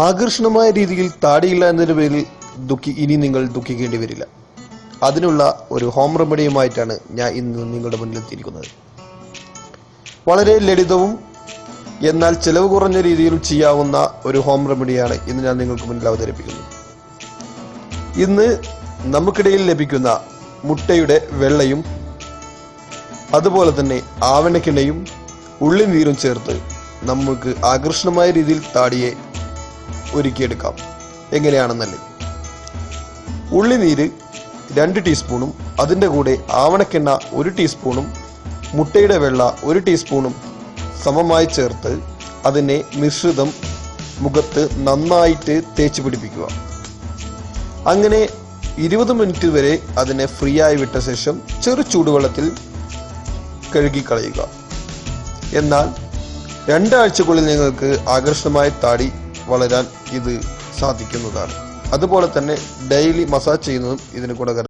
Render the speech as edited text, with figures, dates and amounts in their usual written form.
ആകർഷണമായ രീതിയിൽ താടിയില്ല എന്നതിന് പേരിൽ ഇനി നിങ്ങൾ ദുഃഖിക്കേണ്ടി വരില്ല. അതിനുള്ള ഒരു ഹോം റെമഡിയുമായിട്ടാണ് ഞാൻ ഇന്ന് നിങ്ങളുടെ മുന്നിലെത്തിയിരിക്കുന്നത്. വളരെ ലളിതവും എന്നാൽ ചെലവ് കുറഞ്ഞ രീതിയിലും ചെയ്യാവുന്ന ഒരു ഹോം റെമഡിയാണ് ഇന്ന് ഞാൻ നിങ്ങൾക്ക് മുന്നിൽ അവതരിപ്പിക്കുന്നത്. ഇന്ന് നമുക്കിടയിൽ ലഭിക്കുന്ന മുട്ടയുടെ വെള്ളയും അതുപോലെ തന്നെ ആവണക്കെണ്ണയും ഉള്ളിനീരും ചേർത്ത് നമുക്ക് ആകർഷണമായ രീതിയിൽ താടിയെ ഒരുക്കിയെടുക്കാം. എങ്ങനെയാണെന്നല്ലേ, ഉള്ളിനീര് 2 ടീസ്പൂണും അതിൻ്റെ കൂടെ ആവണക്കെണ്ണ 1 ടീസ്പൂണും മുട്ടയുടെ വെള്ള 1 ടീസ്പൂണും സമമായി ചേർത്ത് അതിനെ മിശ്രിതം മുഖത്ത് നന്നായിട്ട് തേച്ച് പിടിപ്പിക്കുക. അങ്ങനെ 20 മിനിറ്റ് വരെ അതിനെ ഫ്രീ ആയി വിട്ട ശേഷം ചെറു ചൂടുവെള്ളത്തിൽ കഴുകിക്കളയുക. എന്നാൽ 2 ആഴ്ചക്കുള്ളിൽ നിങ്ങൾക്ക് ആകർഷണമായ താടി വളരാൻ ഇത് സാധിക്കുന്നതാണ്. അതുപോലെ തന്നെ ഡെയിലി മസാജ് ചെയ്യുന്നതും ഇതിന് ഗുണകരം.